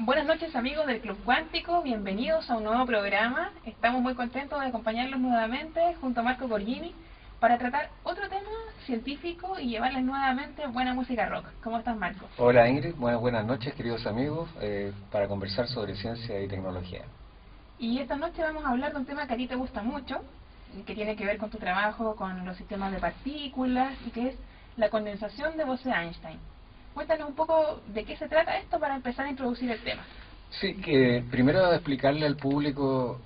Buenas noches amigos del Club Cuántico, bienvenidos a un nuevo programa. Estamos muy contentos de acompañarlos nuevamente junto a Marco Gorgini para tratar otro tema científico y llevarles nuevamente buena música rock. ¿Cómo estás, Marco? Hola Ingrid, buenas noches queridos amigos, para conversar sobre ciencia y tecnología. Y esta noche vamos a hablar de un tema que a ti te gusta mucho, que tiene que ver con tu trabajo con los sistemas de partículas y que es la condensación de Bose-Einstein. Cuéntanos un poco de qué se trata esto para empezar a introducir el tema. Sí, que primero explicarle al público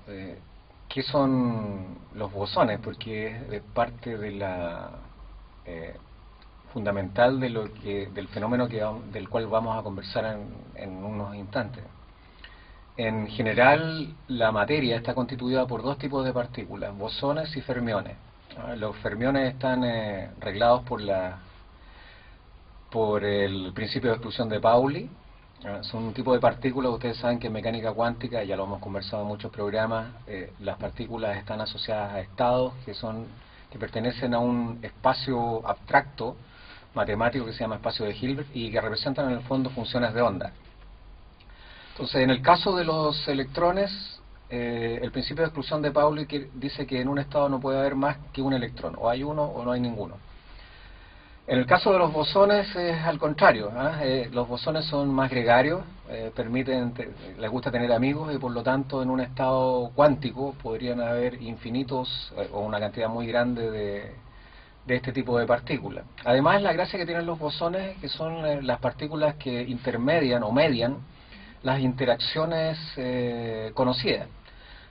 qué son los bosones, porque es parte de la fundamental de del fenómeno del cual vamos a conversar en unos instantes. En general, la materia está constituida por dos tipos de partículas, bosones y fermiones. Los fermiones están reglados por el principio de exclusión de Pauli. Son un tipo de partículas. Ustedes saben que en mecánica cuántica, ya lo hemos conversado en muchos programas, las partículas están asociadas a estados que pertenecen a un espacio abstracto matemático que se llama espacio de Hilbert y que representan en el fondo funciones de onda. Entonces, en el caso de los electrones, el principio de exclusión de Pauli dice que en un estado no puede haber más que un electrón, o hay uno o no hay ninguno. En el caso de los bosones es al contrario, los bosones son más gregarios, les gusta tener amigos y por lo tanto en un estado cuántico podrían haber infinitos o una cantidad muy grande de este tipo de partículas. Además, la gracia que tienen los bosones que son las partículas que intermedian o median las interacciones conocidas,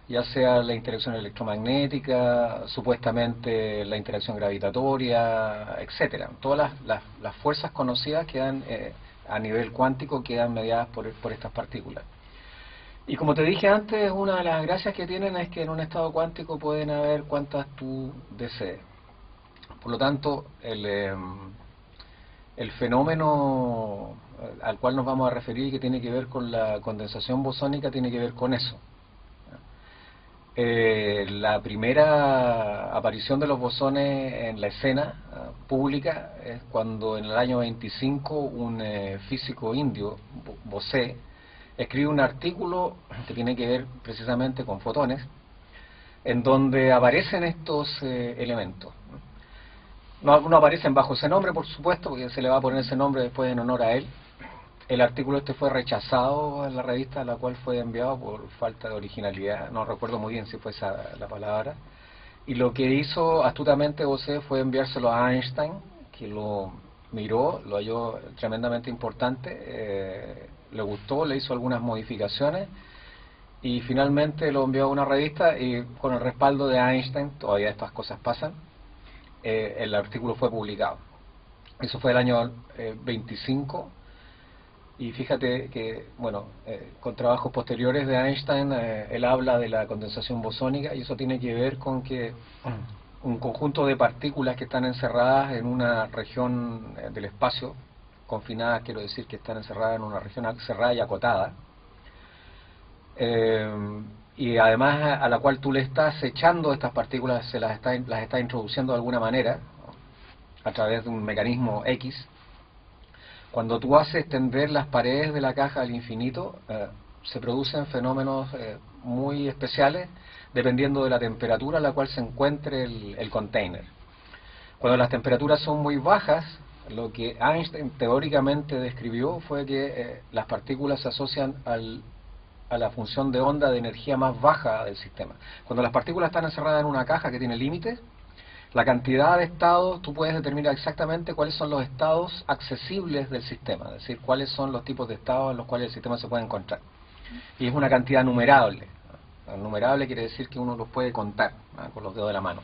ya sea la interacción electromagnética, supuestamente la interacción gravitatoria, etcétera. Todas las fuerzas conocidas quedan a nivel cuántico quedan mediadas por estas partículas. Y como te dije antes, una de las gracias que tienen es que en un estado cuántico pueden haber cuantas tú desees. Por lo tanto, el fenómeno al cual nos vamos a referir y que tiene que ver con la condensación bosónica tiene que ver con eso. La primera aparición de los bosones en la escena pública es cuando en el año 25 un físico indio, Bose, escribe un artículo que tiene que ver precisamente con fotones, en donde aparecen estos elementos. No aparecen bajo ese nombre, por supuesto, porque se le va a poner ese nombre después en honor a él. El artículo este fue rechazado en la revista a la cual fue enviado por falta de originalidad, no recuerdo muy bien si fue esa la palabra, y lo que hizo astutamente Bose fue enviárselo a Einstein, que lo miró, lo halló tremendamente importante, le gustó, le hizo algunas modificaciones, y finalmente lo envió a una revista, y con el respaldo de Einstein, todavía estas cosas pasan, el artículo fue publicado. Eso fue el año 25. Y fíjate que, bueno, con trabajos posteriores de Einstein, él habla de la condensación bosónica y eso tiene que ver con que un conjunto de partículas que están encerradas en una región del espacio, confinadas, quiero decir que están encerradas en una región cerrada y acotada, y además a la cual tú le estás echando estas partículas, las estás introduciendo de alguna manera, a través de un mecanismo X. Cuando tú haces tender las paredes de la caja al infinito, se producen fenómenos muy especiales dependiendo de la temperatura a la cual se encuentre el container. Cuando las temperaturas son muy bajas, lo que Einstein teóricamente describió fue que las partículas se asocian a la función de onda de energía más baja del sistema. Cuando las partículas están encerradas en una caja que tiene límites, la cantidad de estados, tú puedes determinar exactamente cuáles son los estados accesibles del sistema, es decir, cuáles son los tipos de estados en los cuales el sistema se puede encontrar. Y es una cantidad numerable. Numerable quiere decir que uno los puede contar con los dedos de la mano.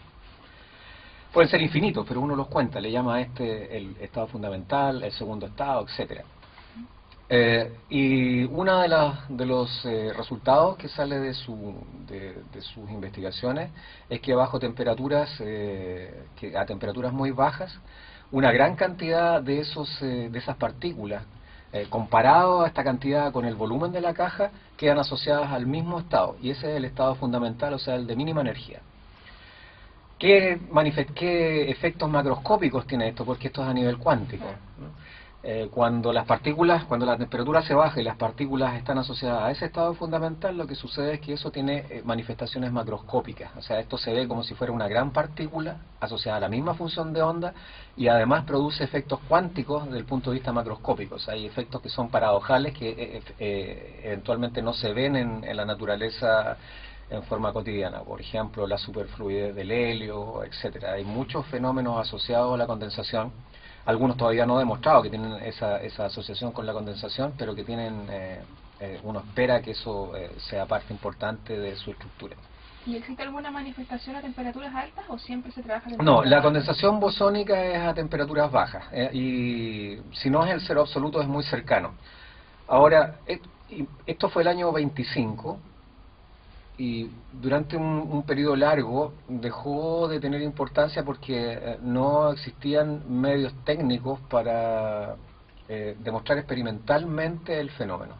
Pueden ser infinitos, pero uno los cuenta, le llama a este el estado fundamental, el segundo estado, etcétera. Y uno de los resultados que sale de sus investigaciones es que bajo temperaturas, que a temperaturas muy bajas, una gran cantidad de esas partículas, comparado a esta cantidad con el volumen de la caja, quedan asociadas al mismo estado, y ese es el estado fundamental, o sea, el de mínima energía. ¿Qué efectos macroscópicos tiene esto? Porque esto es a nivel cuántico, ¿no? Cuando la temperatura se baja y las partículas están asociadas a ese estado fundamental, lo que sucede es que eso tiene manifestaciones macroscópicas. O sea, esto se ve como si fuera una gran partícula asociada a la misma función de onda y además produce efectos cuánticos desde el punto de vista macroscópico. O sea, hay efectos que son paradojales que eventualmente no se ven en la naturaleza en forma cotidiana. Por ejemplo, la superfluidez del helio, etcétera. Hay muchos fenómenos asociados a la condensación. Algunos todavía no demostrado que tienen esa asociación con la condensación, pero que tienen, uno espera que eso sea parte importante de su estructura. ¿Y existe alguna manifestación a temperaturas altas o siempre se trabaja a No, temperaturas la bajas? condensación bosónica es a temperaturas bajas, y si no es el cero absoluto es muy cercano. Ahora, esto fue el año 25, y durante un periodo largo dejó de tener importancia porque no existían medios técnicos para demostrar experimentalmente el fenómeno.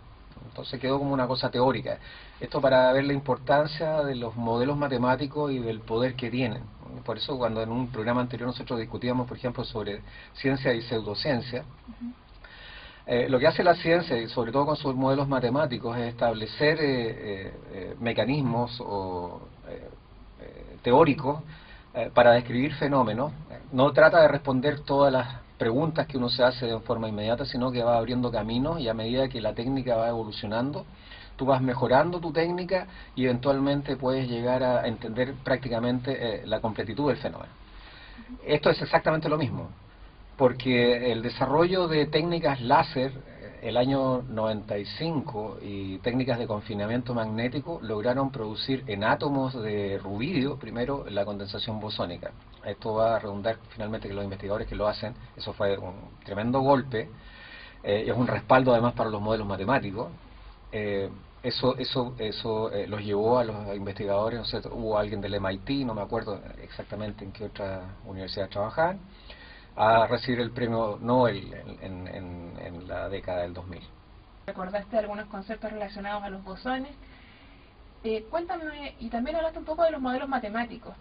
Entonces quedó como una cosa teórica. Esto para ver la importancia de los modelos matemáticos y del poder que tienen. Por eso cuando en un programa anterior nosotros discutíamos, por ejemplo, sobre ciencia y pseudociencia, lo que hace la ciencia, y sobre todo con sus modelos matemáticos, es establecer mecanismos teóricos para describir fenómenos. No trata de responder todas las preguntas que uno se hace de forma inmediata, sino que va abriendo caminos, y a medida que la técnica va evolucionando, tú vas mejorando tu técnica y eventualmente puedes llegar a entender prácticamente la completitud del fenómeno. Esto es exactamente lo mismo, porque el desarrollo de técnicas láser, el año 95, y técnicas de confinamiento magnético lograron producir en átomos de rubidio, primero, la condensación bosónica. Esto va a redundar finalmente que los investigadores que lo hacen, eso fue un tremendo golpe, es un respaldo además para los modelos matemáticos. Eso los llevó a los investigadores, no sé, hubo alguien del MIT, no me acuerdo exactamente en qué otra universidad trabajaban, a recibir el premio Nobel en la década del 2000. Recordaste algunos conceptos relacionados a los bosones. Cuéntame, y también hablaste un poco de los modelos matemáticos.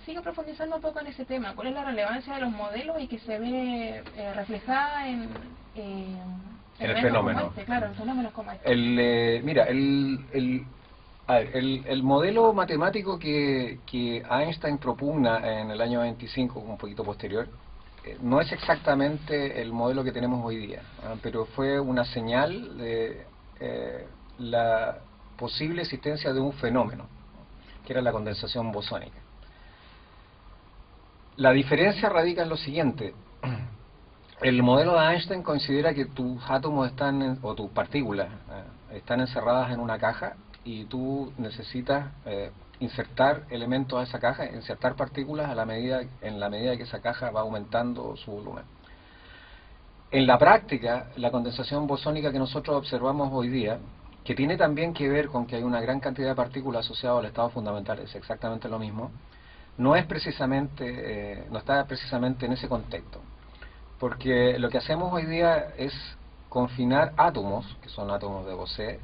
Sigue profundizando un poco en ese tema. ¿Cuál es la relevancia de los modelos y que se ve reflejada en el fenómeno? Como este, claro, en fenómenos como este. Mira, el modelo matemático que Einstein propugna en el año 25, un poquito posterior, no es exactamente el modelo que tenemos hoy día, pero fue una señal de la posible existencia de un fenómeno, que era la condensación bosónica. La diferencia radica en lo siguiente. El modelo de Einstein considera que tus átomos o tus partículas están encerradas en una caja, y tú necesitas insertar elementos a esa caja, insertar partículas en la medida que esa caja va aumentando su volumen. En la práctica, la condensación bosónica que nosotros observamos hoy día, que tiene también que ver con que hay una gran cantidad de partículas asociadas al estado fundamental, es exactamente lo mismo, no está precisamente en ese contexto. Porque lo que hacemos hoy día es confinar átomos, que son átomos de Bose,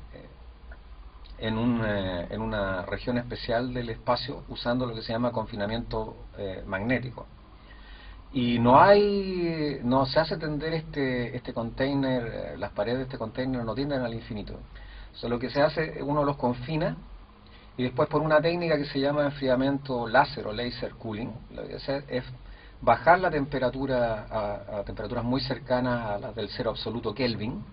en una región especial del espacio, usando lo que se llama confinamiento magnético. Y no se hace tender este container, las paredes de este container no tienden al infinito. Lo que se hace, uno los confina, y después por una técnica que se llama enfriamiento láser o laser cooling, lo que hace es bajar la temperatura a temperaturas muy cercanas a las del cero absoluto Kelvin,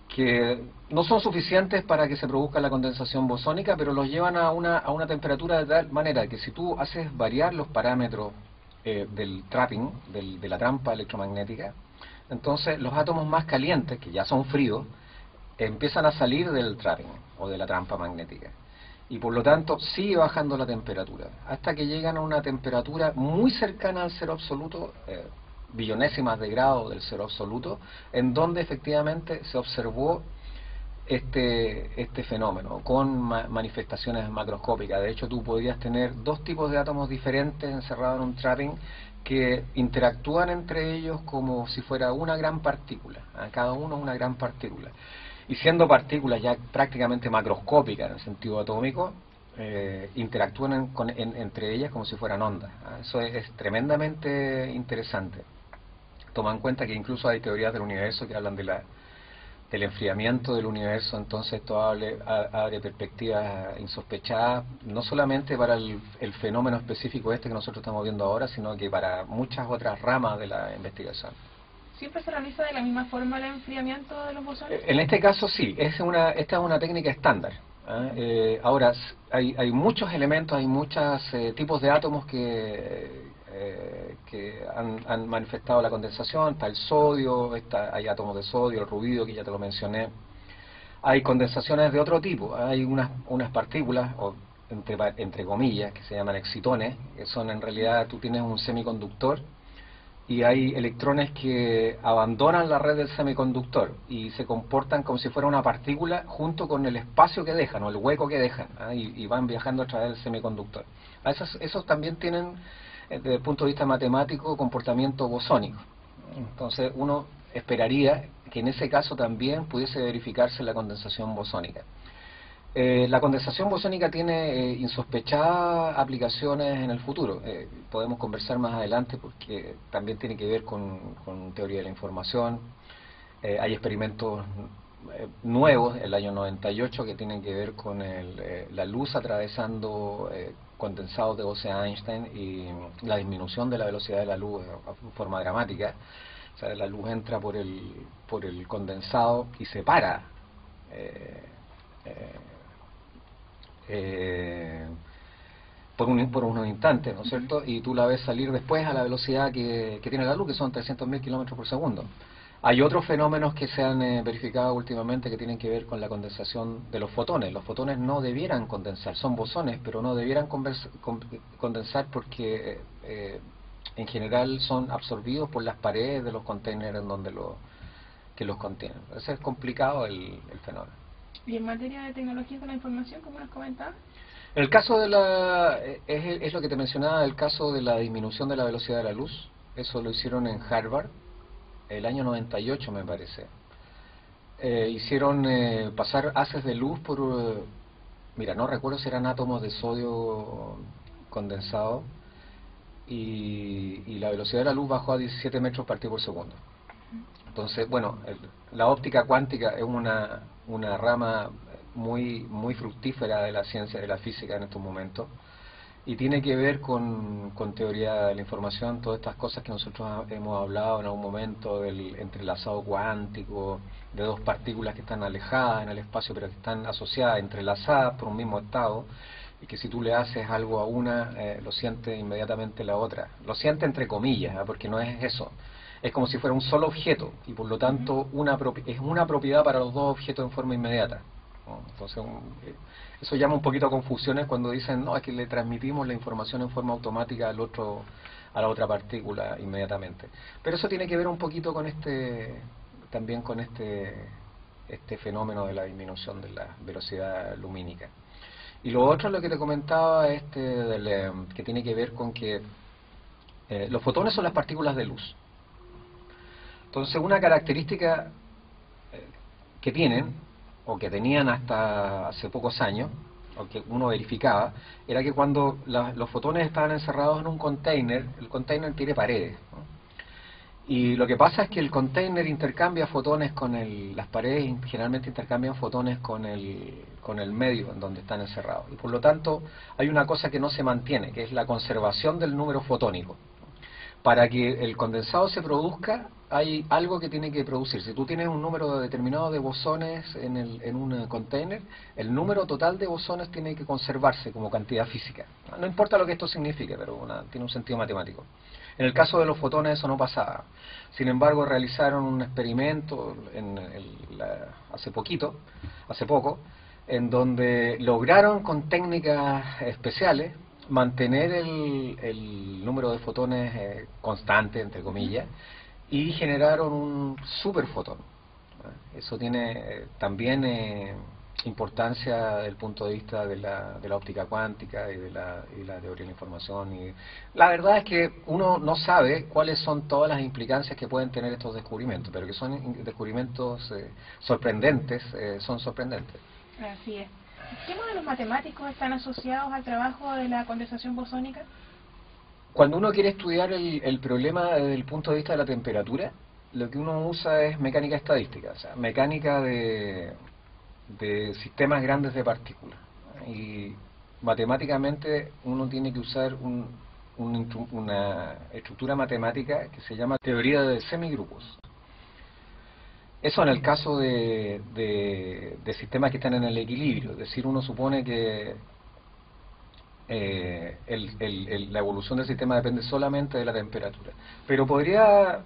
que no son suficientes para que se produzca la condensación bosónica, pero los llevan a una temperatura de tal manera que si tú haces variar los parámetros del trapping, de la trampa electromagnética, entonces los átomos más calientes, que ya son fríos, empiezan a salir del trapping o de la trampa magnética. Y por lo tanto sigue bajando la temperatura, hasta que llegan a una temperatura muy cercana al cero absoluto, billonésimas de grado del cero absoluto, en donde efectivamente se observó este fenómeno con manifestaciones macroscópicas. De hecho, tú podrías tener dos tipos de átomos diferentes encerrados en un trapping que interactúan entre ellos como si fuera una gran partícula, cada uno es una gran partícula. Y siendo partículas ya prácticamente macroscópicas en el sentido atómico, interactúan entre ellas como si fueran ondas. Eso es tremendamente interesante. toma en cuenta que incluso hay teorías del universo que hablan del enfriamiento del universo, entonces esto abre perspectivas insospechadas, no solamente para el fenómeno específico este que nosotros estamos viendo ahora, sino que para muchas otras ramas de la investigación. ¿Siempre se realiza de la misma forma el enfriamiento de los bosones? En este caso sí, esta es una técnica estándar. Ahora, hay muchos elementos, hay muchos tipos de átomos que han manifestado la condensación. Está el sodio, hay átomos de sodio, el rubidio, que ya te lo mencioné. Hay condensaciones de otro tipo, hay unas partículas, o entre comillas, que se llaman excitones, que son en realidad, tú tienes un semiconductor, y hay electrones que abandonan la red del semiconductor y se comportan como si fuera una partícula junto con el espacio que dejan o el hueco que dejan, y van viajando a través del semiconductor. Esos también tienen, desde el punto de vista matemático, comportamiento bosónico. Entonces uno esperaría que en ese caso también pudiese verificarse la condensación bosónica. La condensación bosónica tiene insospechadas aplicaciones en el futuro. Podemos conversar más adelante porque también tiene que ver con teoría de la información. Hay experimentos nuevos, el año 98, que tienen que ver con la luz atravesando condensados de Bose-Einstein y la disminución de la velocidad de la luz en forma dramática. O sea, la luz entra por el condensado y se para. Por unos instantes, ¿no es cierto? Y tú la ves salir después a la velocidad que tiene la luz, que son 300.000 kilómetros por segundo. Hay otros fenómenos que se han verificado últimamente que tienen que ver con la condensación de los fotones. Los fotones no debieran condensar, son bosones, pero no debieran condensar porque en general son absorbidos por las paredes de los containers en donde que los contienen. Ese es complicado el fenómeno. Y en materia de tecnologías de la información, como nos comentaba. El caso es lo que te mencionaba, el caso de la disminución de la velocidad de la luz. Eso lo hicieron en Harvard, el año 98 me parece. Hicieron pasar haces de luz por, mira, no recuerdo si eran átomos de sodio condensado, y la velocidad de la luz bajó a 17 metros partido por segundo. Entonces, bueno, la óptica cuántica es una rama muy fructífera de la ciencia, de la física en estos momentos, y tiene que ver con teoría de la información, todas estas cosas que nosotros hemos hablado en algún momento, del entrelazado cuántico, de dos partículas que están alejadas en el espacio pero que están asociadas, entrelazadas por un mismo estado, y que si tú le haces algo a una, lo siente inmediatamente la otra. Lo siente entre comillas, porque no es eso. Es como si fuera un solo objeto, y por lo tanto es una propiedad para los dos objetos en forma inmediata, ¿no? Entonces eso llama un poquito a confusiones cuando dicen, no, es que le transmitimos la información en forma automática a la otra partícula inmediatamente. Pero eso tiene que ver un poquito con también con este fenómeno de la disminución de la velocidad lumínica. Y lo otro, lo que te comentaba, que tiene que ver con que los fotones son las partículas de luz. Entonces, una característica que tienen, o que tenían hasta hace pocos años, o que uno verificaba, era que cuando los fotones estaban encerrados en un container, el container tiene paredes, ¿no? Y lo que pasa es que el container intercambia fotones las paredes generalmente intercambian fotones con el medio en donde están encerrados. Y por lo tanto, hay una cosa que no se mantiene, que es la conservación del número fotónico. Para que el condensado se produzca, hay algo que tiene que producir. Si tú tienes un número determinado de bosones en un container, el número total de bosones tiene que conservarse como cantidad física. No importa lo que esto signifique, pero tiene un sentido matemático. En el caso de los fotones eso no pasaba. Sin embargo, realizaron un experimento hace poco, en donde lograron con técnicas especiales mantener el número de fotones constante, entre comillas, y generaron un superfotón. Eso tiene también importancia desde el punto de vista de la óptica cuántica y de la teoría de la información. Y la verdad es que uno no sabe cuáles son todas las implicancias que pueden tener estos descubrimientos, pero que son descubrimientos sorprendentes, son sorprendentes. Así es. ¿Qué modelos matemáticos están asociados al trabajo de la condensación bosónica? Cuando uno quiere estudiar el problema desde el punto de vista de la temperatura, lo que uno usa es mecánica estadística, o sea, mecánica de sistemas grandes de partículas. Y matemáticamente uno tiene que usar una estructura matemática que se llama teoría de semigrupos. Eso en el caso de sistemas que están en el equilibrio, es decir, uno supone que la evolución del sistema depende solamente de la temperatura. Pero podría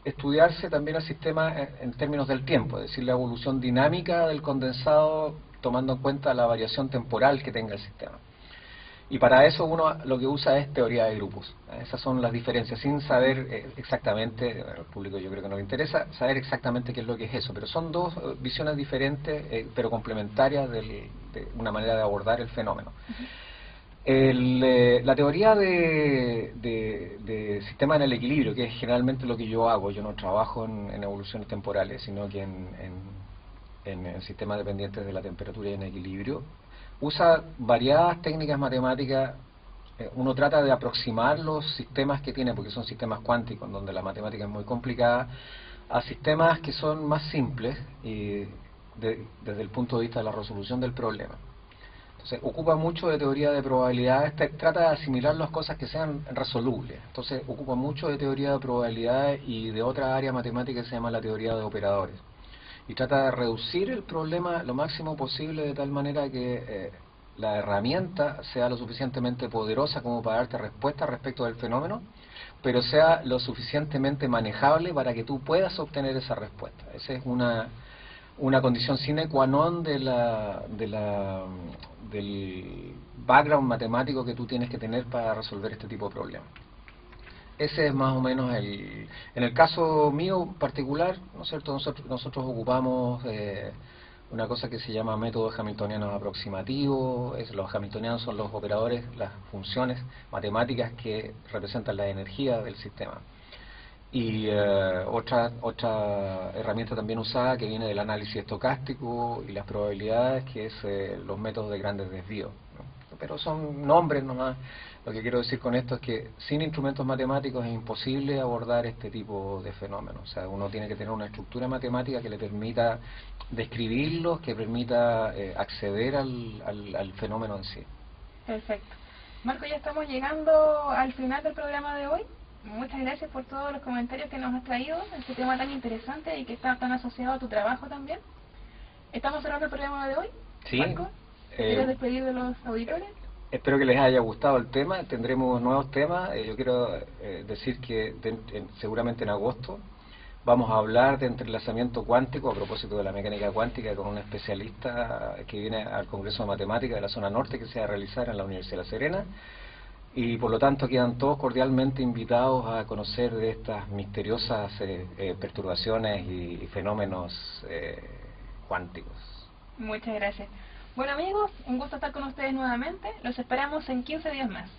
estudiarse también el sistema en términos del tiempo, es decir, la evolución dinámica del condensado tomando en cuenta la variación temporal que tenga el sistema. Y para eso uno lo que usa es teoría de grupos. Esas son las diferencias, sin saber exactamente, al público yo creo que no le interesa, saber exactamente qué es lo que es eso, pero son dos visiones diferentes, pero complementarias de una manera de abordar el fenómeno. La teoría de sistema en el equilibrio, que es generalmente lo que yo hago, yo no trabajo en evoluciones temporales, sino que en sistemas dependientes de la temperatura y en equilibrio, usa variadas técnicas matemáticas. Uno trata de aproximar los sistemas que tiene, porque son sistemas cuánticos, donde la matemática es muy complicada, a sistemas que son más simples desde el punto de vista de la resolución del problema. Entonces, ocupa mucho de teoría de probabilidades, trata de asimilar las cosas que sean resolubles. Entonces, ocupa mucho de teoría de probabilidades y de otra área matemática que se llama la teoría de operadores. Y trata de reducir el problema lo máximo posible de tal manera que la herramienta sea lo suficientemente poderosa como para darte respuesta respecto del fenómeno, pero sea lo suficientemente manejable para que tú puedas obtener esa respuesta. Esa es una condición sine qua non del background matemático que tú tienes que tener para resolver este tipo de problemas. Ese es más o menos en el caso mío particular, ¿no es cierto? Nosotros ocupamos una cosa que se llama métodos hamiltonianos aproximativos. Los hamiltonianos son los operadores, las funciones matemáticas que representan la energía del sistema. Y otra herramienta también usada que viene del análisis estocástico y las probabilidades, que es los métodos de grandes desvíos, ¿no? Pero son nombres nomás. Lo que quiero decir con esto es que sin instrumentos matemáticos es imposible abordar este tipo de fenómenos. O sea, uno tiene que tener una estructura matemática que le permita describirlos, que permita acceder al fenómeno en sí. Perfecto. Marco, ya estamos llegando al final del programa de hoy. Muchas gracias por todos los comentarios que nos has traído, este tema tan interesante y que está tan asociado a tu trabajo también. ¿Estamos cerrando el programa de hoy? Sí. Marco, ¿quieres despedir de los auditores? Espero que les haya gustado el tema. Tendremos nuevos temas. Yo quiero decir que seguramente en agosto vamos a hablar de entrelazamiento cuántico a propósito de la mecánica cuántica con un especialista que viene al Congreso de Matemáticas de la zona norte que se va a realizar en la Universidad de La Serena. Y por lo tanto quedan todos cordialmente invitados a conocer de estas misteriosas perturbaciones y fenómenos cuánticos. Muchas gracias. Bueno amigos, un gusto estar con ustedes nuevamente. Los esperamos en 15 días más.